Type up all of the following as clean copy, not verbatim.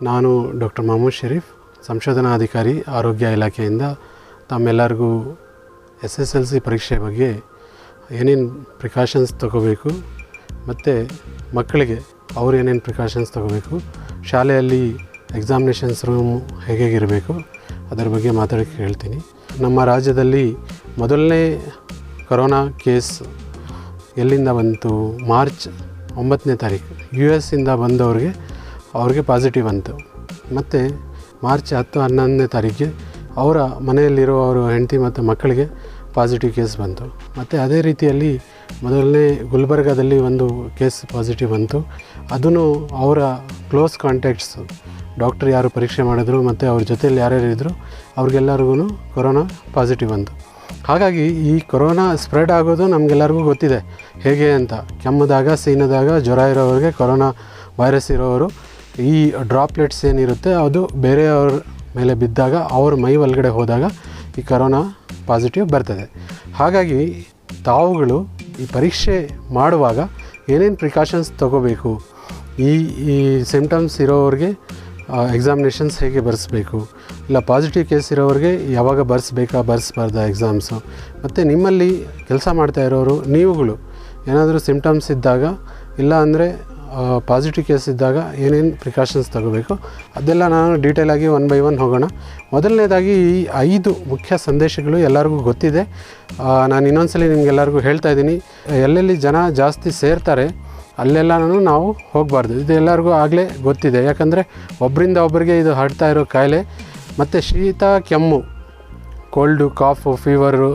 ನಾನು ಡಾಕ್ಟರ್ ಮೊಹಮ್ಮದ್ ಶರೀಫ್, ಸಂಶೋಧನಾಧಿಕಾರಿ, ಆರೋಗ್ಯ ಇಲಾಖೆಯಿಂದ ತಮ್ಮೆಲ್ಲರಿಗೂ SSLC ಪರೀಕ್ಷೆ ಬಗ್ಗೆ ಏನೇನು ಪ್ರಿಕಾಷನ್ಸ್ ತಗೋಬೇಕು ಮತ್ತು ಮಕ್ಕಳಿಗೆ ಅವ್ರು ಏನೇನು ಪ್ರಿಕಾಷನ್ಸ್ ತಗೋಬೇಕು, ಶಾಲೆಯಲ್ಲಿ ಎಕ್ಸಾಮಿನೇಷನ್ಸ್ ರೂಮ್ ಹೇಗಿರಬೇಕು ಅದರ ಬಗ್ಗೆ ಮಾತಾಡೋಕ್ಕೆ ಹೇಳ್ತೀನಿ. ನಮ್ಮ ರಾಜ್ಯದಲ್ಲಿ ಮೊದಲನೇ ಕೊರೋನಾ ಕೇಸ್ ಎಲ್ಲಿಂದ ಬಂತು? ಮಾರ್ಚ್ 9ನೇ ತಾರೀಕು US ಇಂದ ಅವ್ರಿಗೆ ಪಾಸಿಟಿವ್ ಬಂತು. ಮತ್ತು ಮಾರ್ಚ್ 10-11ನೇ ತಾರೀಕಿಗೆ ಅವರ ಮನೆಯಲ್ಲಿರುವವರ ಹೆಂಡತಿ ಮತ್ತು ಮಕ್ಕಳಿಗೆ ಪಾಸಿಟಿವ್ ಕೇಸ್ ಬಂತು. ಮತ್ತು ಅದೇ ರೀತಿಯಲ್ಲಿ ಮೊದಲನೇ ಗುಲ್ಬರ್ಗಾದಲ್ಲಿ ಒಂದು ಕೇಸ್ ಪಾಸಿಟಿವ್ ಬಂತು. ಅದನ್ನು ಅವರ ಕ್ಲೋಸ್ ಕಾಂಟ್ಯಾಕ್ಟ್ಸ್, ಡಾಕ್ಟರ್ ಯಾರು ಪರೀಕ್ಷೆ ಮಾಡಿದ್ರು ಮತ್ತು ಅವ್ರ ಜೊತೆಯಲ್ಲಿ ಯಾರ್ಯಾರು ಇದ್ದರು ಅವ್ರಿಗೆಲ್ಲರಿಗೂ ಕೊರೋನಾ ಪಾಸಿಟಿವ್ ಬಂತು. ಹಾಗಾಗಿ ಈ ಕೊರೋನಾ ಸ್ಪ್ರೆಡ್ ಆಗೋದು ನಮಗೆಲ್ಲರಿಗೂ ಗೊತ್ತಿದೆ ಹೇಗೆ ಅಂತ. ಕೆಮ್ಮದಾಗ, ಸೀನದಾಗ, ಜ್ವರ ಇರೋರಿಗೆ, ಕೊರೋನಾ ವೈರಸ್ ಇರೋರು ಈ ಡ್ರಾಪ್ಲೆಟ್ಸ್ ಏನಿರುತ್ತೆ ಅದು ಬೇರೆಯವ್ರ ಮೇಲೆ ಬಿದ್ದಾಗ ಅವ್ರ ಮೈ ಒಳಗಡೆ ಹೋದಾಗ ಈ ಕೊರೋನಾ ಪಾಸಿಟಿವ್ ಬರ್ತದೆ. ಹಾಗಾಗಿ ತಾವುಗಳು ಈ ಪರೀಕ್ಷೆ ಮಾಡುವಾಗ ಏನೇನು ಪ್ರಿಕಾಷನ್ಸ್ ತೊಗೋಬೇಕು, ಈ ಸಿಮ್ಟಮ್ಸ್ ಇರೋರಿಗೆ ಎಕ್ಸಾಮಿನೇಷನ್ಸ್ ಹೇಗೆ ಬರೆಸ್ಬೇಕು, ಇಲ್ಲ ಪಾಸಿಟಿವ್ ಕೇಸ್ ಇರೋರಿಗೆ ಯಾವಾಗ ಬರೆಸ್ಬಾರ್ದ ಎಕ್ಸಾಮ್ಸು, ಮತ್ತು ನಿಮ್ಮಲ್ಲಿ ಕೆಲಸ ಮಾಡ್ತಾ ಇರೋರು ನೀವುಗಳು ಏನಾದರೂ ಸಿಮ್ಟಮ್ಸ್ ಇದ್ದಾಗ ಇಲ್ಲ ಅಂದರೆ ಪಾಸಿಟಿವ್ ಕೇಸ್ ಇದ್ದಾಗ ಏನೇನು ಪ್ರಿಕಾಷನ್ಸ್ ತಗೋಬೇಕು ಅದೆಲ್ಲ ನಾನು ಡೀಟೇಲಾಗಿ 1 by 1 ಹೋಗೋಣ. ಮೊದಲನೇದಾಗಿ ಈ 5 ಮುಖ್ಯ ಸಂದೇಶಗಳು ಎಲ್ಲರಿಗೂ ಗೊತ್ತಿದೆ. ನಾನು ಇನ್ನೊಂದ್ಸಲಿ ನಿಮಗೆಲ್ಲರಿಗೂ ಹೇಳ್ತಾ ಇದ್ದೀನಿ, ಎಲ್ಲೆಲ್ಲಿ ಜನ ಜಾಸ್ತಿ ಸೇರ್ತಾರೆ ಅಲ್ಲೆಲ್ಲನೂ ನಾವು ಹೋಗಬಾರ್ದು. ಇದು ಎಲ್ಲರಿಗೂ ಆಗಲೇ ಗೊತ್ತಿದೆ, ಯಾಕಂದರೆ ಒಬ್ಬರಿಂದ ಒಬ್ಬರಿಗೆ ಇದು ಹರಡ್ತಾ ಇರೋ ಕಾಯಿಲೆ. ಮತ್ತು ಶೀತ, ಕೆಮ್ಮು, ಕೋಲ್ಡು, ಕಾಫು, ಫೀವರು,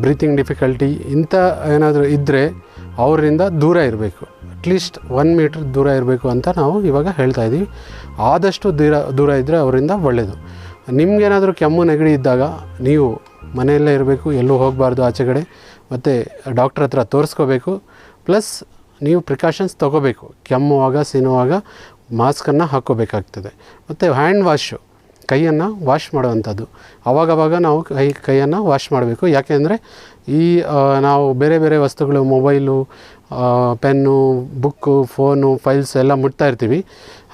ಬ್ರೀತಿಂಗ್ ಡಿಫಿಕಲ್ಟಿ ಇಂಥ ಏನಾದರೂ ಇದ್ದರೆ ಅವರಿಂದ ದೂರ ಇರಬೇಕು. ಅಟ್ಲೀಸ್ಟ್ 1 ಮೀಟ್ರ್ ದೂರ ಇರಬೇಕು ಅಂತ ನಾವು ಇವಾಗ ಹೇಳ್ತಾ ಇದ್ದೀವಿ. ಆದಷ್ಟು ದೂರ ಇದ್ದರೆ ಅವರಿಂದ ಒಳ್ಳೆಯದು. ನಿಮಗೇನಾದರೂ ಕೆಮ್ಮು, ನೆಗಡಿ ಇದ್ದಾಗ ನೀವು ಮನೆಯಲ್ಲೇ ಇರಬೇಕು, ಎಲ್ಲೂ ಹೋಗಬಾರ್ದು ಆಚೆ ಕಡೆ. ಮತ್ತು ಡಾಕ್ಟ್ರ್ ಹತ್ರ ತೋರಿಸ್ಕೋಬೇಕು. ಪ್ಲಸ್ ನೀವು ಪ್ರಿಕಾಷನ್ಸ್ ತೊಗೋಬೇಕು. ಕೆಮ್ಮುವಾಗ, ಸೀನುವಾಗ ಮಾಸ್ಕನ್ನು ಹಾಕ್ಕೋಬೇಕಾಗ್ತದೆ. ಮತ್ತು ಹ್ಯಾಂಡ್ ವಾಶು, ಕೈಯನ್ನು ವಾಶ್ ಮಾಡುವಂಥದ್ದು ಆವಾಗವಾಗ ನಾವು ಕೈಯನ್ನು ವಾಶ್ ಮಾಡಬೇಕು. ಯಾಕೆಂದರೆ ಈ ನಾವು ಬೇರೆ ಬೇರೆ ವಸ್ತುಗಳು, mobile, pen, book, phone, files ಎಲ್ಲ ಮುಟ್ತಾ ಇರ್ತೀವಿ.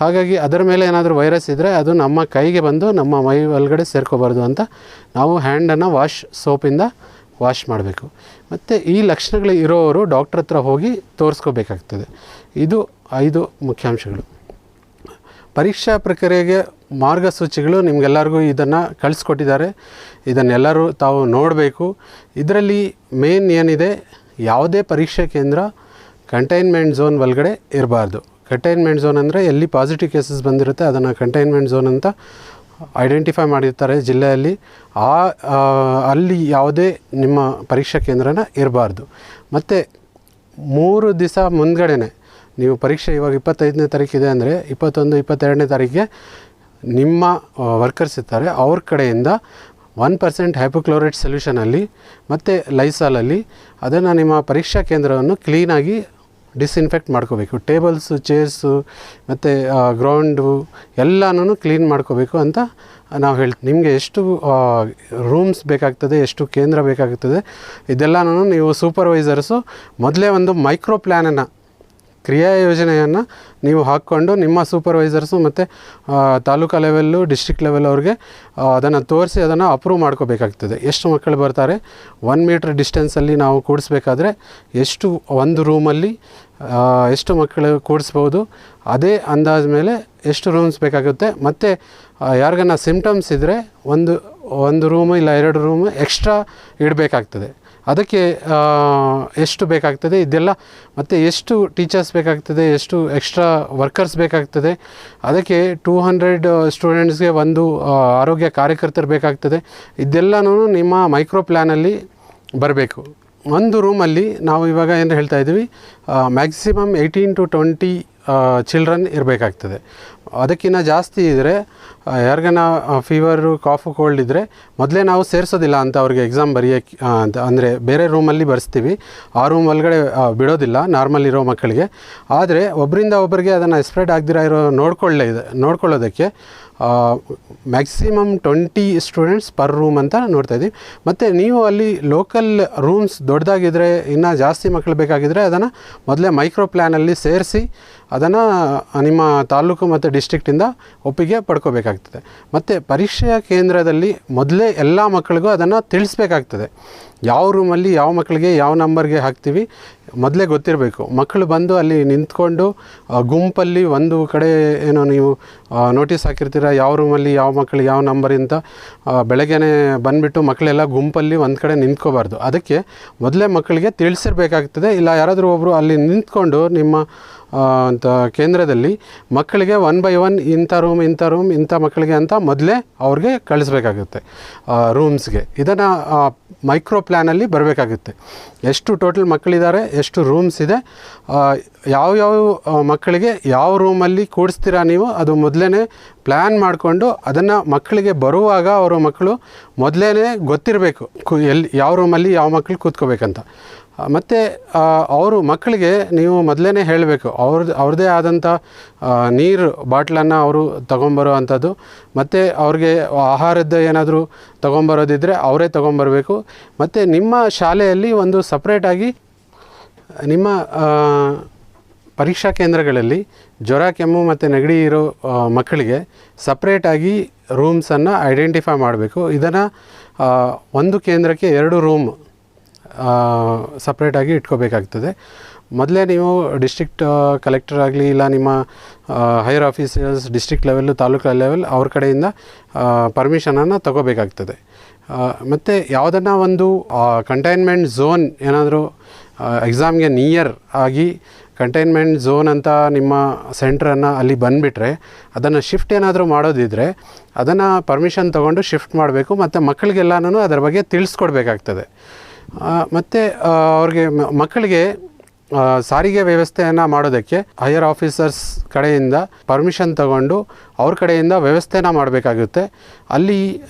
ಹಾಗಾಗಿ ಅದರ ಮೇಲೆ ಏನಾದರೂ ವೈರಸ್ ಇದ್ದರೆ ಅದು ನಮ್ಮ ಕೈಗೆ ಬಂದು ನಮ್ಮ ಮೈ ಒಳಗಡೆ ಸೇರ್ಕೋಬಾರ್ದು ಅಂತ ನಾವು ಹ್ಯಾಂಡನ್ನು ಸೋಪಿಂದ ವಾಶ್ ಮಾಡಬೇಕು. ಮತ್ತು ಈ ಲಕ್ಷಣಗಳು ಇರೋರು ಡಾಕ್ಟ್ರ್ ಹತ್ರ ಹೋಗಿ ತೋರಿಸ್ಕೋಬೇಕಾಗ್ತದೆ. ಇದು 5 ಮುಖ್ಯಾಂಶಗಳು. ಪರೀಕ್ಷಾ ಪ್ರಕ್ರಿಯೆಗೆ ಮಾರ್ಗಸೂಚಿಗಳು ನಿಮಗೆಲ್ಲರಿಗೂ ಇದನ್ನು ಕಳಿಸ್ಕೊಟ್ಟಿದ್ದಾರೆ. ಇದನ್ನೆಲ್ಲರೂ ತಾವು ನೋಡಬೇಕು. ಇದರಲ್ಲಿ ಮೇನ್ ಏನಿದೆ, ಯಾವುದೇ ಪರೀಕ್ಷಾ ಕೇಂದ್ರ ಕಂಟೈನ್ಮೆಂಟ್ ಝೋನ್ ಒಳಗಡೆ ಇರಬಾರ್ದು. ಕಂಟೈನ್ಮೆಂಟ್ ಝೋನ್ ಅಂದರೆ ಎಲ್ಲಿ ಪಾಸಿಟಿವ್ ಕೇಸಸ್ ಬಂದಿರುತ್ತೆ ಅದನ್ನು ಕಂಟೈನ್ಮೆಂಟ್ ಝೋನ್ ಅಂತ ಐಡೆಂಟಿಫೈ ಮಾಡಿರ್ತಾರೆ ಜಿಲ್ಲೆಯಲ್ಲಿ. ಅಲ್ಲಿ ಯಾವುದೇ ನಿಮ್ಮ ಪರೀಕ್ಷಾ ಕೇಂದ್ರನ ಇರಬಾರ್ದು. ಮತ್ತು 3 ದಿವಸ ಮುಂದ್ಗಡೆನೆ ನೀವು ಪರೀಕ್ಷೆ, ಇವಾಗ 25ನೇ ತಾರೀಕಿದೆ ಅಂದರೆ 21, 22ನೇ ತಾರೀಕಿಗೆ ನಿಮ್ಮ ವರ್ಕರ್ಸ್ ಇರ್ತಾರೆ, ಅವ್ರ ಕಡೆಯಿಂದ 1% ಹೈಪೋಕ್ಲೋರೈಡ್ ಸೊಲ್ಯೂಷನಲ್ಲಿ ಮತ್ತು ಲೈಸಾಲಲ್ಲಿ ಅದನ್ನು ನಿಮ್ಮ ಪರೀಕ್ಷಾ ಕೇಂದ್ರವನ್ನು ಕ್ಲೀನಾಗಿ ಡಿಸ್ಇನ್ಫೆಕ್ಟ್ ಮಾಡ್ಕೋಬೇಕು. ಟೇಬಲ್ಸು, ಚೇರ್ಸು ಮತ್ತು ಗ್ರೌಂಡು ಎಲ್ಲನೂ ಕ್ಲೀನ್ ಮಾಡ್ಕೋಬೇಕು ಅಂತ ನಾವು ಹೇಳ್ತೀವಿ. ನಿಮಗೆ ಎಷ್ಟು ರೂಮ್ಸ್ ಬೇಕಾಗ್ತದೆ, ಎಷ್ಟು ಕೇಂದ್ರ ಬೇಕಾಗ್ತದೆ ಇದೆಲ್ಲನೂ ನೀವು ಸೂಪರ್ವೈಸರ್ಸು ಮೊದಲೇ ಒಂದು ಮೈಕ್ರೋ ಪ್ಲ್ಯಾನನ್ನು, ಕ್ರಿಯಾ ಯೋಜನೆಯನ್ನು ನೀವು ಹಾಕ್ಕೊಂಡು ನಿಮ್ಮ ಸೂಪರ್ವೈಸರ್ಸು ಮತ್ತು ತಾಲೂಕಾ ಲೆವೆಲ್ಲು, ಡಿಸ್ಟ್ರಿಕ್ಟ್ ಲೆವೆಲ್ ಅವ್ರಿಗೆ ಅದನ್ನು ತೋರಿಸಿ ಅದನ್ನು ಅಪ್ರೂವ್ ಮಾಡ್ಕೋಬೇಕಾಗ್ತದೆ. ಎಷ್ಟು ಮಕ್ಕಳು ಬರ್ತಾರೆ, 1 ಮೀಟ್ರ್ ಡಿಸ್ಟೆನ್ಸಲ್ಲಿ ನಾವು ಕೂಡಿಸ್ಬೇಕಾದ್ರೆ ಎಷ್ಟು ಒಂದು ರೂಮಲ್ಲಿ ಎಷ್ಟು ಮಕ್ಕಳು ಕೂಡಿಸ್ಬೋದು, ಅದೇ ಅಂದಾಜು ಮೇಲೆ ಎಷ್ಟು ರೂಮ್ಸ್ ಬೇಕಾಗುತ್ತೆ. ಮತ್ತು ಯಾರಿಗನ್ನ ಸಿಮ್ಟಮ್ಸ್ ಇದ್ದರೆ ಒಂದು ರೂಮು ಇಲ್ಲ 2 ರೂಮು ಎಕ್ಸ್ಟ್ರಾ ಇಡಬೇಕಾಗ್ತದೆ. ಅದಕ್ಕೆ ಎಷ್ಟು ಬೇಕಾಗ್ತದೆ ಇದೆಲ್ಲ, ಮತ್ತು ಎಷ್ಟು ಟೀಚರ್ಸ್ ಬೇಕಾಗ್ತದೆ, ಎಷ್ಟು ಎಕ್ಸ್ಟ್ರಾ ವರ್ಕರ್ಸ್ ಬೇಕಾಗ್ತದೆ, ಅದಕ್ಕೆ 200 ಸ್ಟೂಡೆಂಟ್ಸ್ಗೆ ಒಂದು ಆರೋಗ್ಯ ಕಾರ್ಯಕರ್ತರು ಬೇಕಾಗ್ತದೆ. ಇದೆಲ್ಲನೂ ನಿಮ್ಮ ಮೈಕ್ರೋ ಪ್ಲ್ಯಾನಲ್ಲಿ ಬರಬೇಕು. ಒಂದು ರೂಮಲ್ಲಿ ನಾವು ಇವಾಗ ಏನು ಹೇಳ್ತಾ ಇದ್ದೀವಿ, ಮ್ಯಾಕ್ಸಿಮಮ್ 18 to 20 ಚಿಲ್ಡ್ರನ್ ಇರಬೇಕಾಗ್ತದೆ. ಅದಕ್ಕಿಂತ ಜಾಸ್ತಿ ಇದ್ದರೆ, ಯಾರಿಗಾನ ಫೀವರು, ಕಾಫು, ಕೋಲ್ಡ್ ಇದ್ದರೆ ಮೊದಲೇ ನಾವು ಸೇರಿಸೋದಿಲ್ಲ ಅಂತ ಅವ್ರಿಗೆ ಎಕ್ಸಾಮ್ ಬರೆಯೋಕ್ಕೆ ಅಂತ, ಅಂದರೆ ಬೇರೆ ರೂಮಲ್ಲಿ ಬರೆಸ್ತೀವಿ. ಆ ರೂಮ್ ಒಳಗಡೆ ಬಿಡೋದಿಲ್ಲ ನಾರ್ಮಲ್ ಇರೋ ಮಕ್ಕಳಿಗೆ. ಆದರೆ ಒಬ್ಬರಿಂದ ಒಬ್ಬರಿಗೆ ಅದನ್ನು ಸ್ಪ್ರೆಡ್ ಆಗದಿರೋ ನೋಡ್ಕೊಳ್ಳೋದಕ್ಕೆ ಮ್ಯಾಕ್ಸಿಮಮ್ 20 ಸ್ಟೂಡೆಂಟ್ಸ್ ಪರ್ ರೂಮ್ ಅಂತ ನೋಡ್ತಾಯಿದ್ದೀವಿ. ಮತ್ತು ನೀವು ಅಲ್ಲಿ ಲೋಕಲ್ ರೂಮ್ಸ್ ದೊಡ್ಡದಾಗಿದ್ದರೆ ಇನ್ನೂ ಜಾಸ್ತಿ ಮಕ್ಕಳು ಬೇಕಾಗಿದ್ದರೆ ಅದನ್ನು ಮೊದಲೇ ಮೈಕ್ರೋ ಪ್ಲ್ಯಾನಲ್ಲಿ ಸೇರಿಸಿ ಅದನ್ನು ನಿಮ್ಮ ತಾಲೂಕು ಮತ್ತು ಡಿಸ್ಟ್ರಿಕ್ಟಿಂದ ಒಪ್ಪಿಗೆ ಪಡ್ಕೋಬೇಕಾಗ್ತದೆ. ಮತ್ತು ಪರೀಕ್ಷೆಯ ಕೇಂದ್ರದಲ್ಲಿ ಮೊದಲೇ ಎಲ್ಲ ಮಕ್ಕಳಿಗೂ ಅದನ್ನು ತಿಳಿಸ್ಬೇಕಾಗ್ತದೆ. ಯಾವ ರೂಮಲ್ಲಿ ಯಾವ ಮಕ್ಕಳಿಗೆ ಯಾವ ನಂಬರ್ಗೆ ಹಾಕ್ತೀವಿ ಮೊದಲೇ ಗೊತ್ತಿರಬೇಕು. ಮಕ್ಕಳು ಬಂದು ಅಲ್ಲಿ ನಿಂತ್ಕೊಂಡು ಗುಂಪಲ್ಲಿ ಒಂದು ಕಡೆ ಏನೋ ನೀವು ನೋಟಿಸ್ ಹಾಕಿರ್ತೀರ ಯಾವ ರೂಮಲ್ಲಿ ಯಾವ ಮಕ್ಕಳಿಗೆ ಯಾವ ನಂಬರ್ ಅಂತ, ಬೆಳಗ್ಗೆನೇ ಬಂದುಬಿಟ್ಟು ಮಕ್ಕಳೆಲ್ಲ ಗುಂಪಲ್ಲಿ ಒಂದು ಕಡೆ ನಿಂತ್ಕೋಬಾರ್ದು. ಅದಕ್ಕೆ ಮೊದಲೇ ಮಕ್ಕಳಿಗೆ ತಿಳಿಸಿರ್ಬೇಕಾಗ್ತದೆ. ಇಲ್ಲ ಯಾರಾದರೂ ಒಬ್ಬರು ಅಲ್ಲಿ ನಿಂತ್ಕೊಂಡು ನಿಮ್ಮ ಅಂತ ಕೇಂದ್ರದಲ್ಲಿ ಮಕ್ಕಳಿಗೆ 1 by 1 ಇಂಥ ರೂಮ್ ಇಂಥ ಮಕ್ಕಳಿಗೆ ಅಂತ ಮೊದಲೇ ಅವ್ರಿಗೆ ಕಳಿಸ್ಬೇಕಾಗುತ್ತೆ ರೂಮ್ಸ್ಗೆ. ಇದನ್ನು ಮೈಕ್ರೋ ಪ್ಲ್ಯಾನಲ್ಲಿ ಬರಬೇಕಾಗುತ್ತೆ. ಎಷ್ಟು ಟೋಟಲ್ ಮಕ್ಕಳಿದ್ದಾರೆ, ಎಷ್ಟು ರೂಮ್ಸ್ ಇದೆ, ಯಾವ್ಯಾವ ಮಕ್ಕಳಿಗೆ ಯಾವ ರೂಮಲ್ಲಿ ಕೂಡಿಸ್ತೀರಾ ನೀವು ಅದು ಮೊದಲೇ ಪ್ಲ್ಯಾನ್ ಮಾಡಿಕೊಂಡು ಅದನ್ನು ಮಕ್ಕಳಿಗೆ ಬರುವಾಗ ಅವರ ಮಕ್ಕಳು ಮೊದಲೇ ಗೊತ್ತಿರಬೇಕು ಎಲ್ಲಿ ಯಾವ ರೂಮಲ್ಲಿ ಯಾವ ಮಕ್ಕಳು ಕೂತ್ಕೋಬೇಕಂತ. ಮತ್ತು ಅವರು ಮಕ್ಕಳಿಗೆ ನೀವು ಮೊದಲೇ ಹೇಳಬೇಕು ಅವ್ರದ್ದೇ ಆದಂಥ ನೀರು ಬಾಟ್ಲನ್ನು ಅವರು ತೊಗೊಂಬರೋ ಅಂಥದ್ದು. ಮತ್ತು ಅವ್ರಿಗೆ ಆಹಾರದ ಏನಾದರೂ ತೊಗೊಂಬರೋದಿದ್ದರೆ ಅವರೇ ತೊಗೊಂಬರಬೇಕು. ಮತ್ತು ನಿಮ್ಮ ಶಾಲೆಯಲ್ಲಿ ಒಂದು ಸಪ್ರೇಟಾಗಿ ನಿಮ್ಮ ಪರೀಕ್ಷಾ ಕೇಂದ್ರಗಳಲ್ಲಿ ಜ್ವರ, ಕೆಮ್ಮು ಮತ್ತು ನೆಗಡಿ ಇರೋ ಮಕ್ಕಳಿಗೆ ಸಪ್ರೇಟಾಗಿ ರೂಮ್ಸನ್ನು ಐಡೆಂಟಿಫೈ ಮಾಡಬೇಕು. ಇದನ್ನು ಒಂದು ಕೇಂದ್ರಕ್ಕೆ 2 ರೂಮ್ ಸಪ್ರೇಟಾಗಿ ಇಟ್ಕೋಬೇಕಾಗ್ತದೆ. ಮೊದಲೇ ನೀವು ಡಿಸ್ಟ್ರಿಕ್ಟ್ ಕಲೆಕ್ಟರ್ ಆಗಲಿ ಇಲ್ಲ ನಿಮ್ಮ higher officers district level taluk level ಅವ್ರ ಕಡೆಯಿಂದ ಪರ್ಮಿಷನನ್ನು ತಗೋಬೇಕಾಗ್ತದೆ. ಮತ್ತು ಯಾವುದನ್ನು ಒಂದು ಕಂಟೈನ್ಮೆಂಟ್ ಝೋನ್ ಏನಾದರೂ ಎಕ್ಸಾಮ್ಗೆ ನಿಯರ್ ಆಗಿ ಕಂಟೈನ್ಮೆಂಟ್ ಝೋನ್ ಅಂತ ನಿಮ್ಮ ಸೆಂಟ್ರನ್ನು ಅಲ್ಲಿ ಬಂದುಬಿಟ್ರೆ ಅದನ್ನು ಶಿಫ್ಟ್ ಏನಾದರೂ ಮಾಡೋದಿದ್ದರೆ ಅದನ್ನು ಪರ್ಮಿಷನ್ ತೊಗೊಂಡು ಶಿಫ್ಟ್ ಮಾಡಬೇಕು. ಮತ್ತು ಮಕ್ಕಳಿಗೆಲ್ಲನೂ ಅದರ ಬಗ್ಗೆ ತಿಳಿಸ್ಕೊಡ್ಬೇಕಾಗ್ತದೆ. ಮತ್ತು ಅವ್ರಿಗೆ ಮಕ್ಕಳಿಗೆ ಸಾರಿಗೆ ವ್ಯವಸ್ಥೆಯನ್ನು ಮಾಡೋದಕ್ಕೆ ಹೈಯರ್ ಆಫೀಸರ್ಸ್ ಕಡೆಯಿಂದ ಪರ್ಮಿಷನ್ ತಗೊಂಡು ಅವ್ರ ಕಡೆಯಿಂದ ವ್ಯವಸ್ಥೆನ ಮಾಡಬೇಕಾಗುತ್ತೆ. ಅಲ್ಲಿ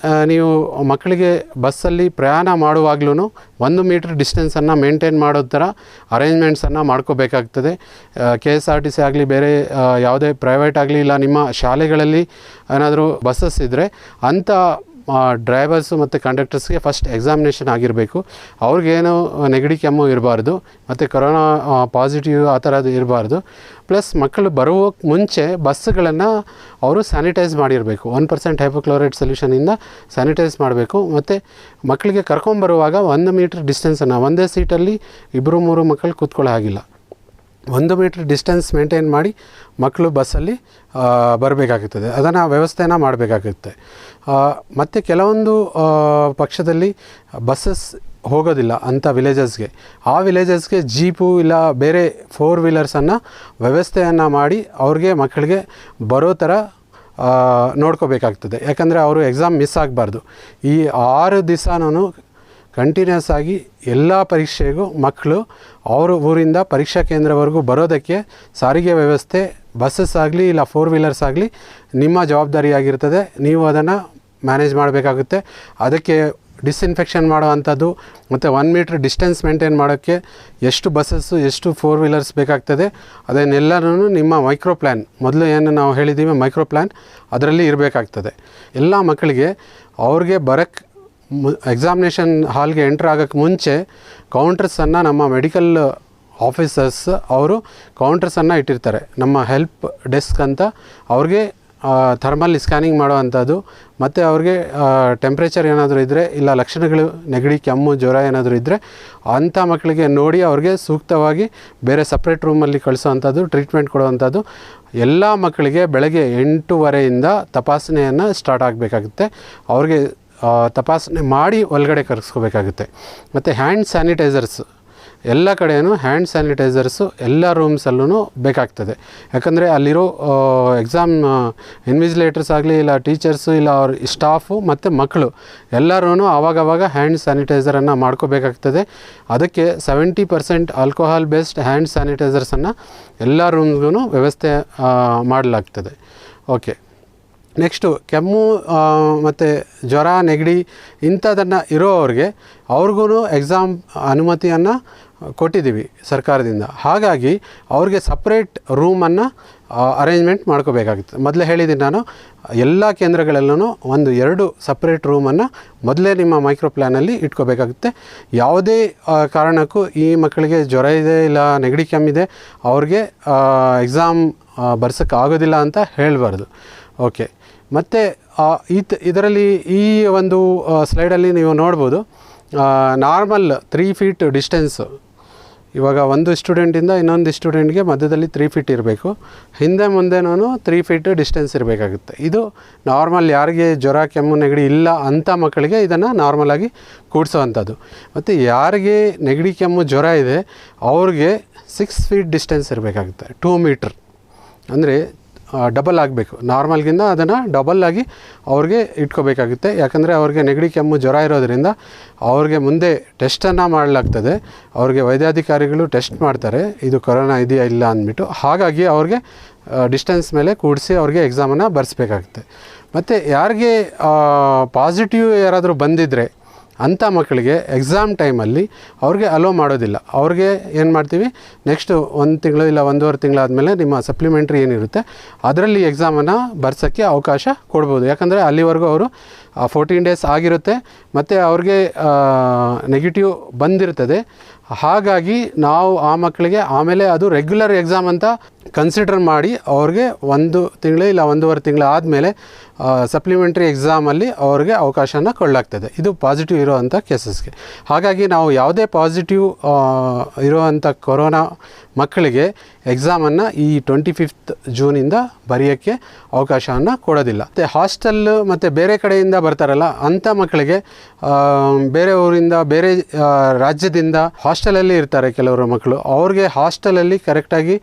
ನೀವು ಮಕ್ಕಳಿಗೆ ಬಸ್ಸಲ್ಲಿ ಪ್ರಯಾಣ ಮಾಡುವಾಗಲೂ 1 ಮೀಟ್ರ್ ಡಿಸ್ಟೆನ್ಸನ್ನು ಮೇಂಟೈನ್ ಮಾಡೋ ಥರ ಅರೇಂಜ್ಮೆಂಟ್ಸನ್ನು ಮಾಡ್ಕೋಬೇಕಾಗ್ತದೆ. KSRTC ಆಗಲಿ ಬೇರೆ ಯಾವುದೇ ಪ್ರೈವೇಟ್ ಆಗಲಿ ಇಲ್ಲ ನಿಮ್ಮ ಶಾಲೆಗಳಲ್ಲಿ ಏನಾದರೂ ಬಸ್ಸಸ್ ಇದ್ದರೆ ಅಂಥ ಡ್ರೈವರ್ಸು ಮತ್ತು ಕಂಡಕ್ಟರ್ಸ್ಗೆ ಫಸ್ಟ್ ಎಕ್ಸಾಮಿನೇಷನ್ ಆಗಿರಬೇಕು. ಅವ್ರಿಗೇನು ನೆಗಡಿ ಕೆಮ್ಮು ಇರಬಾರ್ದು ಮತ್ತು ಕೊರೋನಾ ಪಾಸಿಟಿವ್ ಆ ಥರದ್ದು ಇರಬಾರ್ದು. ಪ್ಲಸ್ ಮಕ್ಕಳು ಬರೋಕ್ಕೆ ಮುಂಚೆ ಬಸ್ಸುಗಳನ್ನು ಅವರು ಸ್ಯಾನಿಟೈಸ್ ಮಾಡಿರಬೇಕು. 1% ಹೈಪೋಕ್ಲೋರೈಡ್ ಸೊಲ್ಯೂಷನಿಂದ ಸ್ಯಾನಿಟೈಸ್ ಮಾಡಬೇಕು. ಮತ್ತು ಮಕ್ಕಳಿಗೆ ಕರ್ಕೊಂಬರುವಾಗ 1 ಮೀಟ್ರ್ ಡಿಸ್ಟೆನ್ಸನ್ನು ಒಂದೇ ಸೀಟಲ್ಲಿ 2-3 ಮಕ್ಕಳು ಕೂತ್ಕೊಳ್ಳೋ ಹಾಗಿಲ್ಲ. 1 ಮೀಟ್ರ್ ಡಿಸ್ಟೆನ್ಸ್ ಮೇಂಟೈನ್ ಮಾಡಿ ಮಕ್ಕಳು ಬಸ್ಸಲ್ಲಿ ಬರಬೇಕಾಗುತ್ತದೆ. ಅದನ್ನು ವ್ಯವಸ್ಥೆನ ಮಾಡಬೇಕಾಗುತ್ತೆ. ಮತ್ತು ಕೆಲವೊಂದು ಪಕ್ಷದಲ್ಲಿ ಬಸ್ಸಸ್ ಹೋಗೋದಿಲ್ಲ ಅಂಥ ವಿಲೇಜಸ್ಗೆ. ಆ ವಿಲೇಜಸ್ಗೆ ಜೀಪು ಇಲ್ಲ ಬೇರೆ 4 ವೀಲರ್ಸನ್ನು ವ್ಯವಸ್ಥೆಯನ್ನು ಮಾಡಿ ಅವ್ರಿಗೆ ಮಕ್ಕಳಿಗೆ ಬರೋ ಥರ ನೋಡ್ಕೋಬೇಕಾಗ್ತದೆ. ಯಾಕಂದರೆ ಅವರು ಎಕ್ಸಾಮ್ ಮಿಸ್ ಆಗಬಾರ್ದು. ಈ 6 ದಿವಸನೂ ಕಂಟಿನ್ಯೂಸ್ ಆಗಿ ಎಲ್ಲ ಪರೀಕ್ಷೆಗೂ ಮಕ್ಕಳು ಅವ್ರ ಊರಿಂದ ಪರೀಕ್ಷಾ ಕೇಂದ್ರವರೆಗೂ ಬರೋದಕ್ಕೆ ಸಾರಿಗೆ ವ್ಯವಸ್ಥೆ ಬಸ್ಸಸ್ ಆಗಲಿ ಇಲ್ಲ 4 ವೀಲರ್ಸ್ ಆಗಲಿ ನಿಮ್ಮ ಜವಾಬ್ದಾರಿಯಾಗಿರ್ತದೆ. ನೀವು ಅದನ್ನು ಮ್ಯಾನೇಜ್ ಮಾಡಬೇಕಾಗುತ್ತೆ. ಅದಕ್ಕೆ ಡಿಸ್ಇನ್ಫೆಕ್ಷನ್ ಮಾಡೋ ಅಂಥದ್ದು ಮತ್ತು 1 ಮೀಟ್ರ್ ಡಿಸ್ಟೆನ್ಸ್ ಮೇಂಟೈನ್ ಮಾಡೋಕ್ಕೆ ಎಷ್ಟು ಬಸ್ಸಸ್ಸು ಎಷ್ಟು 4 ವೀಲರ್ಸ್ ಬೇಕಾಗ್ತದೆ ಅದನ್ನೆಲ್ಲನೂ ನಿಮ್ಮ ಮೈಕ್ರೋ ಪ್ಲ್ಯಾನ್ ಮೊದಲು ಏನು ನಾವು ಹೇಳಿದ್ದೀವಿ ಮೈಕ್ರೋ ಪ್ಲ್ಯಾನ್ ಅದರಲ್ಲಿ ಇರಬೇಕಾಗ್ತದೆ. ಎಲ್ಲ ಮಕ್ಕಳಿಗೆ ಅವ್ರಿಗೆ ಬರೋಕ್ಕೆ ಎಕ್ಸಾಮಿನೇಷನ್ ಹಾಲ್ಗೆ ಎಂಟ್ರ್ ಆಗೋಕ್ಕೆ ಮುಂಚೆ ಕೌಂಟರ್ಸನ್ನು ನಮ್ಮ ಮೆಡಿಕಲ್ ಆಫೀಸರ್ಸ್ ಅವರು ಕೌಂಟರ್ಸನ್ನು ಇಟ್ಟಿರ್ತಾರೆ. ನಮ್ಮ ಹೆಲ್ಪ್ ಡೆಸ್ಕ್ ಅಂತ ಅವ್ರಿಗೆ ಥರ್ಮಲ್ ಸ್ಕ್ಯಾನಿಂಗ್ ಮಾಡುವಂಥದ್ದು ಮತ್ತು ಅವ್ರಿಗೆ ಟೆಂಪ್ರೇಚರ್ ಏನಾದರೂ ಇದ್ದರೆ ಇಲ್ಲ ಲಕ್ಷಣಗಳು ನೆಗಡಿ ಕೆಮ್ಮು ಜ್ವರ ಏನಾದರೂ ಇದ್ದರೆ ಅಂಥ ಮಕ್ಕಳಿಗೆ ನೋಡಿ ಅವ್ರಿಗೆ ಸೂಕ್ತವಾಗಿ ಬೇರೆ ಸಪ್ರೇಟ್ ರೂಮಲ್ಲಿ ಕಳಿಸೋವಂಥದ್ದು ಟ್ರೀಟ್ಮೆಂಟ್ ಕೊಡುವಂಥದ್ದು. ಎಲ್ಲ ಮಕ್ಕಳಿಗೆ ಬೆಳಗ್ಗೆ 8:30 ತಪಾಸಣೆಯನ್ನು ಸ್ಟಾರ್ಟ್ ಆಗಬೇಕಾಗುತ್ತೆ. ಅವ್ರಿಗೆ ತಪಾಸಣೆ ಮಾಡಿ ಒಳಗಡೆ ಕರೆಸ್ಕೋಬೇಕಾಗುತ್ತೆ. ಮತ್ತು ಹ್ಯಾಂಡ್ ಸ್ಯಾನಿಟೈಸರ್ಸ್ ಎಲ್ಲ ಕಡೆಯೂ ಹ್ಯಾಂಡ್ ಸ್ಯಾನಿಟೈಸರ್ಸು ಎಲ್ಲ ರೂಮ್ಸಲ್ಲೂ ಬೇಕಾಗ್ತದೆ. ಯಾಕಂದರೆ ಅಲ್ಲಿರೋ ಎಕ್ಸಾಮ್ ಇನ್ವಿಜಿಲೇಟರ್ಸ್ ಆಗಲಿ ಇಲ್ಲ ಟೀಚರ್ಸು ಇಲ್ಲ ಅವ್ರ ಸ್ಟಾಫು ಮತ್ತು ಮಕ್ಕಳು ಎಲ್ಲರೂ ಆವಾಗವಾಗ ಹ್ಯಾಂಡ್ ಸ್ಯಾನಿಟೈಸರನ್ನು ಮಾಡ್ಕೋಬೇಕಾಗ್ತದೆ. ಅದಕ್ಕೆ 70% ಆಲ್ಕೋಹಾಲ್ ಬೇಸ್ಡ್ ಹ್ಯಾಂಡ್ ಸ್ಯಾನಿಟೈಸರ್ಸನ್ನು ಎಲ್ಲ ರೂಮ್ಸ್ಗೂ ವ್ಯವಸ್ಥೆ ಮಾಡಲಾಗ್ತದೆ. ಓಕೆ, ನೆಕ್ಸ್ಟು ಕೆಮ್ಮು ಮತ್ತು ಜ್ವರ ನೆಗಡಿ ಇಂಥದನ್ನು ಇರೋವ್ರಿಗೆ ಅವ್ರಿಗೂ ಎಕ್ಸಾಮ್ ಅನುಮತಿಯನ್ನು ಕೊಟ್ಟಿದ್ದೀವಿ ಸರ್ಕಾರದಿಂದ. ಹಾಗಾಗಿ ಅವ್ರಿಗೆ ಸಪ್ರೇಟ್ ರೂಮನ್ನು ಅರೇಂಜ್ಮೆಂಟ್ ಮಾಡ್ಕೋಬೇಕಾಗುತ್ತೆ. ಮೊದಲೇ ಹೇಳಿದ್ದೀನಿ ನಾನು, ಎಲ್ಲ ಕೇಂದ್ರಗಳಲ್ಲೂ 1-2 ಸಪ್ರೇಟ್ ರೂಮನ್ನು ಮೊದಲೇ ನಿಮ್ಮ ಮೈಕ್ರೋ ಪ್ಲ್ಯಾನಲ್ಲಿ ಇಟ್ಕೋಬೇಕಾಗುತ್ತೆ. ಯಾವುದೇ ಕಾರಣಕ್ಕೂ ಈ ಮಕ್ಕಳಿಗೆ ಜ್ವರ ಇದೆ ಇಲ್ಲ ನೆಗಡಿ ಕೆಮ್ಮಿದೆ ಅವ್ರಿಗೆ ಎಕ್ಸಾಮ್ ಬರ್ಸೋಕ್ಕೆ ಆಗೋದಿಲ್ಲ ಅಂತ ಹೇಳಬಾರ್ದು. ಓಕೆ, ಮತ್ತು ಇದರಲ್ಲಿ ಈ ಒಂದು ಸ್ಲೈಡಲ್ಲಿ ನೀವು ನೋಡ್ಬೋದು, ನಾರ್ಮಲ್ 3 ಫೀಟ್ ಡಿಸ್ಟೆನ್ಸು. ಇವಾಗ ಒಂದು ಸ್ಟೂಡೆಂಟಿಂದ ಇನ್ನೊಂದು ಸ್ಟೂಡೆಂಟ್ಗೆ ಮಧ್ಯದಲ್ಲಿ 3 ಫೀಟ್ ಇರಬೇಕು, ಹಿಂದೆ ಮುಂದೆನೂ 3 ಫೀಟ್ ಡಿಸ್ಟೆನ್ಸ್ ಇರಬೇಕಾಗುತ್ತೆ. ಇದು ನಾರ್ಮಲ್ ಯಾರಿಗೆ ಜ್ವರ ಕೆಮ್ಮು ನೆಗಡಿ ಇಲ್ಲ ಅಂಥ ಮಕ್ಕಳಿಗೆ ಇದನ್ನು ನಾರ್ಮಲಾಗಿ ಕೂಡಿಸೋವಂಥದ್ದು. ಮತ್ತು ಯಾರಿಗೆ ನೆಗಡಿ ಕೆಮ್ಮು ಜ್ವರ ಇದೆ ಅವ್ರಿಗೆ 6 ಫೀಟ್ ಡಿಸ್ಟೆನ್ಸ್ ಇರಬೇಕಾಗುತ್ತೆ, 2 ಮೀಟ್ರ್. ಅಂದರೆ ಡಬಲ್ ಆಗಬೇಕು, ನಾರ್ಮಲ್ಗಿಂತ ಅದನ್ನು ಡಬಲ್ ಆಗಿ ಅವ್ರಿಗೆ ಇಟ್ಕೋಬೇಕಾಗುತ್ತೆ. ಯಾಕಂದರೆ ಅವ್ರಿಗೆ ನೆಗಡಿ ಕೆಮ್ಮು ಜ್ವರ ಇರೋದರಿಂದ ಅವ್ರಿಗೆ ಮುಂದೆ ಟೆಸ್ಟನ್ನು ಮಾಡಲಾಗ್ತದೆ. ಅವ್ರಿಗೆ ವೈದ್ಯಾಧಿಕಾರಿಗಳು ಟೆಸ್ಟ್ ಮಾಡ್ತಾರೆ ಇದು ಕೊರೋನಾ ಇದೆಯಾ ಇಲ್ಲ ಅಂದ್ಬಿಟ್ಟು. ಹಾಗಾಗಿ ಅವ್ರಿಗೆ ಡಿಸ್ಟೆನ್ಸ್ ಮೇಲೆ ಕೂಡಿಸಿ ಅವ್ರಿಗೆ ಎಕ್ಸಾಮನ್ನು ಬರೆಸ್ಬೇಕಾಗುತ್ತೆ. ಮತ್ತು ಯಾರಿಗೆ ಪಾಸಿಟಿವ್ ಯಾರಾದರೂ ಬಂದಿದ್ದರೆ ಅಂಥ ಮಕ್ಕಳಿಗೆ ಎಕ್ಸಾಮ್ ಟೈಮಲ್ಲಿ ಅವ್ರಿಗೆ ಅಲೋ ಮಾಡೋದಿಲ್ಲ. ಅವ್ರಿಗೆ ಏನು ಮಾಡ್ತೀವಿ, ನೆಕ್ಸ್ಟು 1 ತಿಂಗಳು ಇಲ್ಲ 1.5 ತಿಂಗಳಾದಮೇಲೆ ನಿಮ್ಮ ಸಪ್ಲಿಮೆಂಟ್ರಿ ಏನಿರುತ್ತೆ ಅದರಲ್ಲಿ ಎಕ್ಸಾಮನ್ನು ಬರ್ಸೋಕ್ಕೆ ಅವಕಾಶ ಕೊಡ್ಬೋದು. ಯಾಕಂದರೆ ಅಲ್ಲಿವರೆಗೂ ಅವರು 14 ಡೇಸ್ ಆಗಿರುತ್ತೆ ಮತ್ತು ಅವ್ರಿಗೆ ನೆಗೆಟಿವ್ ಬಂದಿರ್ತದೆ. ಹಾಗಾಗಿ ನಾವು ಆ ಮಕ್ಕಳಿಗೆ ಆಮೇಲೆ ಅದು ರೆಗ್ಯುಲರ್ ಎಕ್ಸಾಮ್ ಅಂತ ಕನ್ಸಿಡರ್ ಮಾಡಿ ಅವ್ರಿಗೆ 1 ತಿಂಗಳು ಇಲ್ಲ 1.5 ತಿಂಗಳು ಆದಮೇಲೆ ಸಪ್ಲಿಮೆಂಟ್ರಿ ಎಕ್ಸಾಮಲ್ಲಿ ಅವ್ರಿಗೆ ಅವಕಾಶನ ಕೊಡಲಾಗ್ತದೆ. ಇದು ಪಾಸಿಟಿವ್ ಇರೋವಂಥ ಕೇಸಸ್ಗೆ. ಹಾಗಾಗಿ ನಾವು ಯಾವುದೇ ಪಾಸಿಟಿವ್ ಇರೋವಂಥ ಕೊರೋನಾ ಮಕ್ಕಳಿಗೆ ಎಕ್ಸಾಮನ್ನು ಈ 25th ಜೂನಿಂದ ಬರೆಯೋಕ್ಕೆ ಅವಕಾಶವನ್ನು ಕೊಡೋದಿಲ್ಲ. ಮತ್ತು ಹಾಸ್ಟೆಲ್ ಮತ್ತು ಬೇರೆ ಕಡೆಯಿಂದ ಬರ್ತಾರಲ್ಲ ಅಂಥ ಮಕ್ಕಳಿಗೆ ಬೇರೆ ಊರಿಂದ ಬೇರೆ ರಾಜ್ಯದಿಂದ ಹಾಸ್ಟೆಲಲ್ಲಿ ಇರ್ತಾರೆ ಕೆಲವರು ಮಕ್ಕಳು. ಅವ್ರಿಗೆ ಹಾಸ್ಟೆಲಲ್ಲಿ ಕರೆಕ್ಟಾಗಿ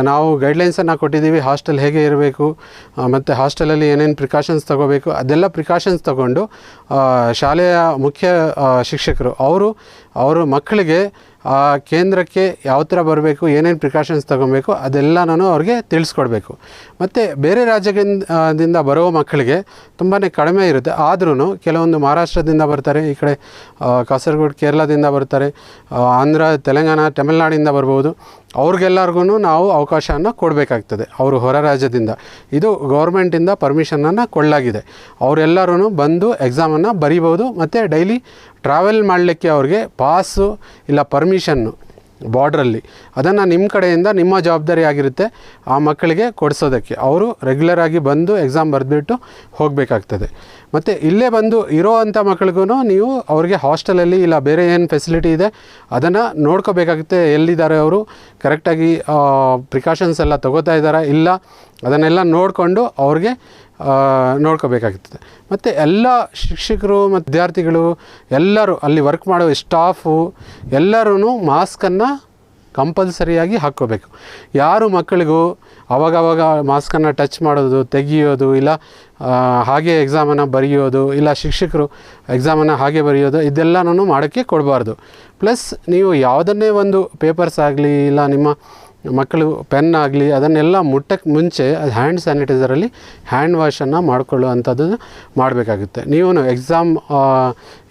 ನಾವು ಗೈಡ್ಲೈನ್ಸನ್ನು ಕೊಟ್ಟಿದ್ದೀವಿ, ಹಾಸ್ಟೆಲ್ ಹೇಗೆ ಇರಬೇಕು ಮತ್ತು ಹಾಸ್ಟೆಲಲ್ಲಿ ಏನೇನು ಪ್ರಿಕಾಷನ್ಸ್ ತೊಗೋಬೇಕು ಅದೆಲ್ಲ ಪ್ರಿಕಾಷನ್ಸ್ ತೊಗೊಂಡು ಶಾಲೆಯ ಮುಖ್ಯ ಶಿಕ್ಷಕರು ಅವರು ಮಕ್ಕಳಿಗೆ ಆ ಕೇಂದ್ರಕ್ಕೆ ಯಾವ ಥರ ಬರಬೇಕು, ಏನೇನು ಪ್ರಿಕಾಷನ್ಸ್ ತೊಗೊಬೇಕು ಅದೆಲ್ಲನೂ ಅವ್ರಿಗೆ ತಿಳಿಸ್ಕೊಡ್ಬೇಕು. ಮತ್ತು ಬೇರೆ ರಾಜ್ಯದಿಂದ ಬರೋ ಮಕ್ಕಳಿಗೆ ತುಂಬಾ ಕಡಿಮೆ ಇರುತ್ತೆ. ಆದ್ರೂ ಕೆಲವೊಂದು ಮಹಾರಾಷ್ಟ್ರದಿಂದ ಬರ್ತಾರೆ, ಈ ಕಡೆ ಕಾಸರಗೋಡು ಕೇರಳದಿಂದ ಬರ್ತಾರೆ, ಆಂಧ್ರ ತೆಲಂಗಾಣ ತಮಿಳ್ನಾಡಿಂದ ಬರ್ಬೋದು. ಅವ್ರಿಗೆಲ್ಲರಿಗೂ ನಾವು ಅವಕಾಶವನ್ನು ಕೊಡಬೇಕಾಗ್ತದೆ. ಅವರು ಹೊರ ರಾಜ್ಯದಿಂದ ಇದು ಗೌರ್ಮೆಂಟಿಂದ ಪರ್ಮಿಷನನ್ನು ಕೊಡಲಾಗಿದೆ. ಅವರೆಲ್ಲರೂ ಬಂದು ಎಕ್ಸಾಮನ್ನು ಬರೀಬೋದು. ಮತ್ತು ಡೈಲಿ ಟ್ರಾವೆಲ್ ಮಾಡಲಿಕ್ಕೆ ಅವ್ರಿಗೆ ಪಾಸು ಇಲ್ಲ ಪರ್ಮಿಷನ್ನು ಬಾರ್ಡ್ರಲ್ಲಿ ಅದನ್ನು ನಿಮ್ಮ ಕಡೆಯಿಂದ ನಿಮ್ಮ ಜವಾಬ್ದಾರಿ ಆಗಿರುತ್ತೆ ಆ ಮಕ್ಕಳಿಗೆ ಕೊಡಿಸೋದಕ್ಕೆ. ಅವರು ರೆಗ್ಯುಲರಾಗಿ ಬಂದು ಎಕ್ಸಾಮ್ ಬರೆದ್ಬಿಟ್ಟು ಹೋಗಬೇಕಾಗ್ತದೆ. ಮತ್ತು ಇಲ್ಲೇ ಬಂದು ಇರೋ ಅಂಥ ಮಕ್ಕಳಿಗೂ ನೀವು ಅವ್ರಿಗೆ ಹಾಸ್ಟೆಲಲ್ಲಿ ಇಲ್ಲ ಬೇರೆ ಏನು ಫೆಸಿಲಿಟಿ ಇದೆ ಅದನ್ನು ನೋಡ್ಕೋಬೇಕಾಗುತ್ತೆ. ಎಲ್ಲಿದ್ದಾರೆ ಅವರು, ಕರೆಕ್ಟಾಗಿ ಪ್ರಿಕಾಷನ್ಸ್ ಎಲ್ಲ ತೊಗೋತಾ ಇದ್ದಾರಾ ಇಲ್ಲ ಅದನ್ನೆಲ್ಲ ನೋಡಿಕೊಂಡು ಅವ್ರಿಗೆ ನೋಡ್ಕೋಬೇಕಾಗ್ತದೆ. ಮತ್ತು ಎಲ್ಲ ಶಿಕ್ಷಕರು ಮತ್ತು ವಿದ್ಯಾರ್ಥಿಗಳು ಎಲ್ಲರೂ ಅಲ್ಲಿ ವರ್ಕ್ ಮಾಡೋ ಸ್ಟಾಫು ಎಲ್ಲರೂ ಮಾಸ್ಕನ್ನು ಕಂಪಲ್ಸರಿಯಾಗಿ ಹಾಕ್ಕೋಬೇಕು. ಯಾರು ಮಕ್ಕಳಿಗೂ ಅವಾಗವಾಗ ಮಾಸ್ಕನ್ನು ಟಚ್ ಮಾಡೋದು, ತೆಗಿಯೋದು, ಇಲ್ಲ ಹಾಗೆ ಎಕ್ಸಾಮನ್ನು ಬರೆಯೋದು, ಇಲ್ಲ ಶಿಕ್ಷಕರು ಎಕ್ಸಾಮನ್ನು ಹಾಗೆ ಬರೆಯೋದು ಇದೆಲ್ಲನೂ ಮಾಡೋಕ್ಕೆ ಕೊಡಬಾರ್ದು. ಪ್ಲಸ್ ನೀವು ಯಾವುದನ್ನೇ ಒಂದು ಪೇಪರ್ಸ್ ಆಗಲಿ ಇಲ್ಲ ನಿಮ್ಮ ಮಕ್ಕಳು ಪೆನ್ ಆಗಲಿ ಅದನ್ನೆಲ್ಲ ಮುಟ್ಟಕ್ಕೆ ಮುಂಚೆ ಅದು ಹ್ಯಾಂಡ್ ಸ್ಯಾನಿಟೈಸರಲ್ಲಿ ಹ್ಯಾಂಡ್ ವಾಶನ್ನು ಮಾಡಿಕೊಳ್ಳುವಂಥದ್ದನ್ನು ಮಾಡಬೇಕಾಗುತ್ತೆ. ನೀವು ಎಕ್ಸಾಮ್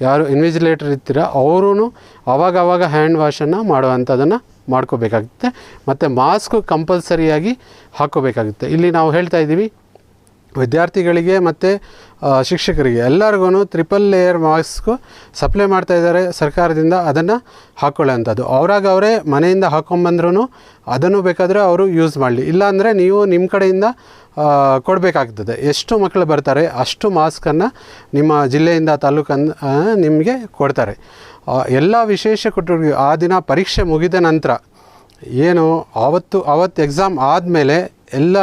ಯಾರು ಇನ್ವಿಜಿಲೇಟರ್ ಇರ್ತೀರ ಅವರು ಅವಾಗವಾಗ ಹ್ಯಾಂಡ್ ವಾಶನ್ನು ಮಾಡುವಂಥದ್ದನ್ನು ಮಾಡ್ಕೋಬೇಕಾಗುತ್ತೆ. ಮತ್ತು ಮಾಸ್ಕು ಕಂಪಲ್ಸರಿಯಾಗಿ ಹಾಕ್ಕೋಬೇಕಾಗುತ್ತೆ. ಇಲ್ಲಿ ನಾವು ಹೇಳ್ತಾ ಇದ್ದೀವಿ ವಿದ್ಯಾರ್ಥಿಗಳಿಗೆ ಮತ್ತು ಶಿಕ್ಷಕರಿಗೆ ಎಲ್ಲರಿಗೂ 3 ಲೇಯರ್ ಮಾಸ್ಕು ಸಪ್ಲೈ ಮಾಡ್ತಾಯಿದ್ದಾರೆ ಸರ್ಕಾರದಿಂದ. ಅದನ್ನು ಹಾಕ್ಕೊಳ್ಳೋಂಥದ್ದು ಅವರೇ ಮನೆಯಿಂದ ಹಾಕ್ಕೊಂಬಂದ್ರೂ ಅದನ್ನು ಬೇಕಾದರೆ ಅವರು ಯೂಸ್ ಮಾಡಲಿ, ಇಲ್ಲಾಂದರೆ ನೀವು ನಿಮ್ಮ ಕಡೆಯಿಂದ ಕೊಡಬೇಕಾಗ್ತದೆ. ಎಷ್ಟು ಮಕ್ಕಳು ಬರ್ತಾರೆ ಅಷ್ಟು ಮಾಸ್ಕನ್ನು ನಿಮ್ಮ ಜಿಲ್ಲೆಯಿಂದ ತಾಲೂಕನ್ನು ನಿಮಗೆ ಕೊಡ್ತಾರೆ. ಎಲ್ಲ ವಿಶೇಷ ಕೊಟ್ಟರು ಆ ದಿನ ಪರೀಕ್ಷೆ ಮುಗಿದ ನಂತರ ಏನು ಅವತ್ತು ಎಕ್ಸಾಮ್ ಆದಮೇಲೆ ಎಲ್ಲ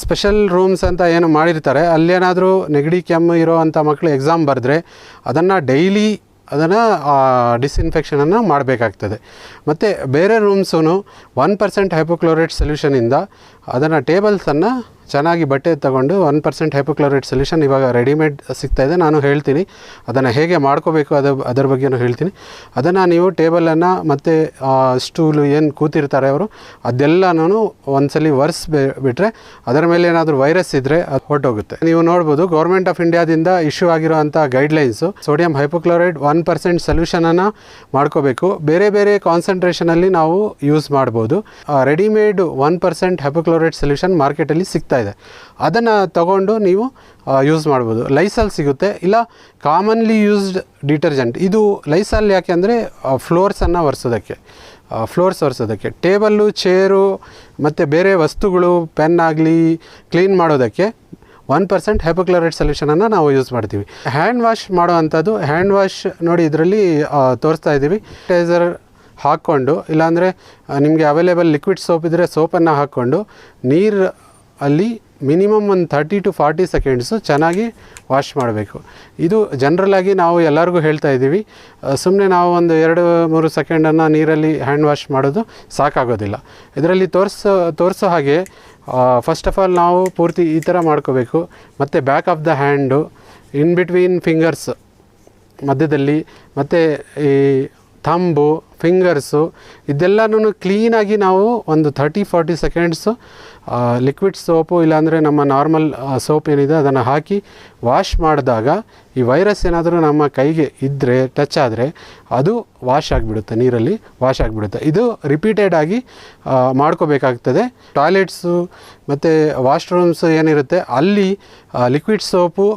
ಸ್ಪೆಷಲ್ ರೂಮ್ಸ್ ಅಂತ ಏನು ಮಾಡಿರ್ತಾರೆ, ಅಲ್ಲೇನಾದರೂ ನೆಗಡಿ ಕೆಮ್ಮು ಇರೋ ಅಂಥ ಮಕ್ಕಳು ಎಕ್ಸಾಮ್ ಬರೆದ್ರೆ ಅದನ್ನು ಡೈಲಿ ಅದನ್ನು ಡಿಸ್ಇನ್ಫೆಕ್ಷನನ್ನು ಮಾಡಬೇಕಾಗ್ತದೆ. ಮತ್ತು ಬೇರೆ ರೂಮ್ಸೂ 1% ಹೈಪೋಕ್ಲೋರೈಡ್ ಸೊಲ್ಯೂಷನಿಂದ ಅದನ್ನು ಟೇಬಲ್ಸನ್ನು ಚೆನ್ನಾಗಿ ಬಟ್ಟೆ ತಗೊಂಡು 1% ಹೈಪೋಕ್ಲೋರೈಡ್ ಸೊಲ್ಯೂಷನ್ ಇವಾಗ ರೆಡಿಮೇಡ್ ಸಿಗ್ತಾಯಿದೆ. ನಾನು ಹೇಳ್ತೀನಿ ಅದನ್ನು ಹೇಗೆ ಮಾಡ್ಕೋಬೇಕು ಅದರ ಬಗ್ಗೆನೂ ಹೇಳ್ತೀನಿ. ಅದನ್ನು ನೀವು ಟೇಬಲನ್ನು ಮತ್ತು ಸ್ಟೂಲು ಏನು ಕೂತಿರ್ತಾರೆ ಅವರು ಅದೆಲ್ಲನೂ ಒಂದ್ಸಲಿ ಬಿಟ್ಟರೆ ಅದರ ಮೇಲೆ ಏನಾದರೂ ವೈರಸ್ ಇದ್ದರೆ ಅದು ಹೊರಟೋಗುತ್ತೆ. ನೀವು ನೋಡ್ಬೋದು ಗೌರ್ಮೆಂಟ್ ಆಫ್ ಇಂಡಿಯಾದಿಂದ ಇಶ್ಯೂ ಆಗಿರೋಂಥ ಗೈಡ್ಲೈನ್ಸು ಸೋಡಿಯಂ ಹೈಪೋಕ್ಲೋರೈಡ್ 1% ಸೊಲ್ಯೂಷನನ್ನು ಮಾಡ್ಕೋಬೇಕು. ಬೇರೆ ಬೇರೆ ಕಾನ್ಸಂಟ್ರೇಷನಲ್ಲಿ ನಾವು ಯೂಸ್ ಮಾಡ್ಬೋದು. ರೆಡಿಮೇಡ್ 1% ಹೈಪೋಕ್ಲೋರೈಡ್ ಸೊಲ್ಯೂಷನ್ ಮಾರ್ಕೆಟಲ್ಲಿ ಸಿಗ್ತಾ ಇದೆ. ಅದನ್ನು ತಗೊಂಡು ನೀವು ಯೂಸ್ ಮಾಡ್ಬೋದು. ಲೈಸಾಲ್ ಸಿಗುತ್ತೆ, ಇಲ್ಲ ಕಾಮನ್ಲಿ ಯೂಸ್ಡ್ ಡಿಟರ್ಜೆಂಟ್. ಇದು ಲೈಸಾಲ್ ಯಾಕೆ ಅಂದರೆ ಫ್ಲೋರ್ಸನ್ನು ಒರೆಸೋದಕ್ಕೆ, ಟೇಬಲ್ಲು, ಚೇರು ಮತ್ತು ಬೇರೆ ವಸ್ತುಗಳು, ಪೆನ್ ಆಗಲಿ ಕ್ಲೀನ್ ಮಾಡೋದಕ್ಕೆ 1% ಹೈಪೋಕ್ಲೋರೈಡ್ ಸೊಲ್ಯೂಷನನ್ನು ನಾವು ಯೂಸ್ ಮಾಡ್ತೀವಿ. ಹ್ಯಾಂಡ್ ವಾಶ್ ಮಾಡೋ ಅಂಥದ್ದು, ಹ್ಯಾಂಡ್ ವಾಶ್ ನೋಡಿ ಇದರಲ್ಲಿ ತೋರಿಸ್ತಾ ಇದ್ದೀವಿ. ಸ್ಯಾನಿಟೈಸರ್ ಹಾಕ್ಕೊಂಡು, ಇಲ್ಲಾಂದರೆ ನಿಮಗೆ ಅವೈಲೇಬಲ್ ಲಿಕ್ವಿಡ್ ಸೋಪ್ ಇದ್ದರೆ ಸೋಪನ್ನು ಹಾಕ್ಕೊಂಡು ನೀರು ಅಲ್ಲಿ ಮಿನಿಮಮ್ ಒಂದು 30 to 40 ಸೆಕೆಂಡ್ಸು ಚೆನ್ನಾಗಿ ವಾಶ್ ಮಾಡಬೇಕು. ಇದು ಜನರಲಾಗಿ ನಾವು ಎಲ್ಲರಿಗೂ ಹೇಳ್ತಾ ಇದ್ದೀವಿ. ಸುಮ್ಮನೆ ನಾವು ಒಂದು 2-3 ಸೆಕೆಂಡನ್ನು ನೀರಲ್ಲಿ ಹ್ಯಾಂಡ್ ವಾಶ್ ಮಾಡೋದು ಸಾಕಾಗೋದಿಲ್ಲ. ಇದರಲ್ಲಿ ತೋರಿಸೋ ಹಾಗೆ ಫಸ್ಟ್ ಆಫ್ ಆಲ್ ನಾವು ಪೂರ್ತಿ ಈ ಥರ ಮಾಡ್ಕೋಬೇಕು. ಮತ್ತು back of the hand, in between fingers ಮಧ್ಯದಲ್ಲಿ, ಮತ್ತು ಈ ಥಂಬು, ಫಿಂಗರ್ಸು, ಇದೆಲ್ಲನೂ ಕ್ಲೀನಾಗಿ ನಾವು ಒಂದು 30-40 ಸೆಕೆಂಡ್ಸು ಲಿಕ್ವಿಡ್ ಸೋಪು ಇಲ್ಲಾಂದರೆ ನಮ್ಮ ನಾರ್ಮಲ್ ಸೋಪ್ ಏನಿದೆ ಅದನ್ನು ಹಾಕಿ ವಾಶ್ ಮಾಡಿದಾಗ ಈ ವೈರಸ್ ಏನಾದರೂ ನಮ್ಮ ಕೈಗೆ ಇದ್ದರೆ, ಟಚ್ ಆದರೆ ಅದು ವಾಶ್ ಆಗಿಬಿಡುತ್ತೆ, ನೀರಲ್ಲಿ ವಾಶ್ ಆಗಿಬಿಡುತ್ತೆ. ಇದು ರಿಪೀಟೆಡ್ ಆಗಿ ಮಾಡ್ಕೋಬೇಕಾಗ್ತದೆ. ಟಾಯ್ಲೆಟ್ಸು ಮತ್ತು ವಾಶ್ರೂಮ್ಸು ಏನಿರುತ್ತೆ ಅಲ್ಲಿ ಲಿಕ್ವಿಡ್ ಸೋಪು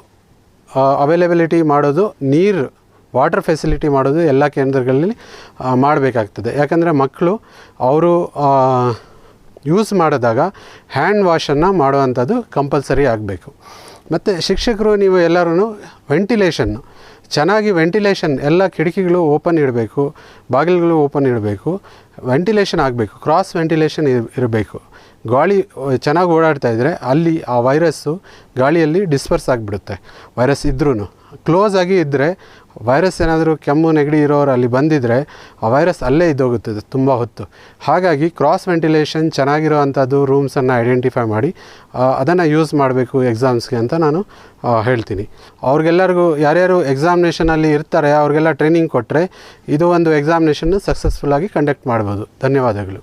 ಅವೈಲೇಬಿಲಿಟಿ ಮಾಡೋದು, ನೀರು ವಾಟರ್ ಫೆಸಿಲಿಟಿ ಮಾಡೋದು ಎಲ್ಲ ಕೇಂದ್ರಗಳಲ್ಲಿ ಮಾಡಬೇಕಾಗ್ತದೆ. ಯಾಕಂದರೆ ಮಕ್ಕಳು ಅವರು ಯೂಸ್ ಮಾಡಿದಾಗ ಹ್ಯಾಂಡ್ ವಾಶನ್ನು ಮಾಡುವಂಥದ್ದು ಕಂಪಲ್ಸರಿ ಆಗಬೇಕು. ಮತ್ತು ಶಿಕ್ಷಕರು ನೀವು ಎಲ್ಲರೂ ಚೆನ್ನಾಗಿ ವೆಂಟಿಲೇಷನ್, ಎಲ್ಲ ಕಿಟಕಿಗಳು ಓಪನ್ ಇಡಬೇಕು, ಬಾಗಿಲುಗಳು ಓಪನ್ ಇಡಬೇಕು, ವೆಂಟಿಲೇಷನ್ ಆಗಬೇಕು, ಕ್ರಾಸ್ ವೆಂಟಿಲೇಷನ್ ಇರಬೇಕು. ಗಾಳಿ ಚೆನ್ನಾಗಿ ಓಡಾಡ್ತಾ ಇದ್ದರೆ ಅಲ್ಲಿ ಆ ವೈರಸ್ಸು ಗಾಳಿಯಲ್ಲಿ ಡಿಸ್ಪರ್ಸ್ ಆಗಿಬಿಡುತ್ತೆ. ವೈರಸ್ ಇದ್ರೂ ಕ್ಲೋಸ್ ಆಗಿ ಇದ್ದರೆ, ವೈರಸ್ ಏನಾದರೂ ಕೆಮ್ಮು ನೆಗಡಿ ಇರೋರು ಅಲ್ಲಿ ಬಂದಿದ್ದರೆ ಆ ವೈರಸ್ ಅಲ್ಲೇ ಇದ್ದೋಗುತ್ತದೆ ತುಂಬ ಹೊತ್ತು. ಹಾಗಾಗಿ ಕ್ರಾಸ್ ವೆಂಟಿಲೇಷನ್ ಚೆನ್ನಾಗಿರೋ ಅಂಥದ್ದು ರೂಮ್ಸನ್ನು ಐಡೆಂಟಿಫೈ ಮಾಡಿ ಅದನ್ನು ಯೂಸ್ ಮಾಡಬೇಕು ಎಕ್ಸಾಮ್ಸ್ಗೆ ಅಂತ ನಾನು ಹೇಳ್ತೀನಿ. ಅವ್ರಿಗೆಲ್ಲರಿಗೂ ಯಾರ್ಯಾರು ಎಕ್ಸಾಮಿನೇಷನಲ್ಲಿ ಇರ್ತಾರೆ ಅವ್ರಿಗೆಲ್ಲ ಟ್ರೈನಿಂಗ್ ಕೊಟ್ಟರೆ ಇದು ಒಂದು ಎಕ್ಸಾಮಿನೇಷನ್ನು ಸಕ್ಸಸ್ಫುಲ್ಲಾಗಿ ಕಂಡಕ್ಟ್ ಮಾಡ್ಬೋದು. ಧನ್ಯವಾದಗಳು.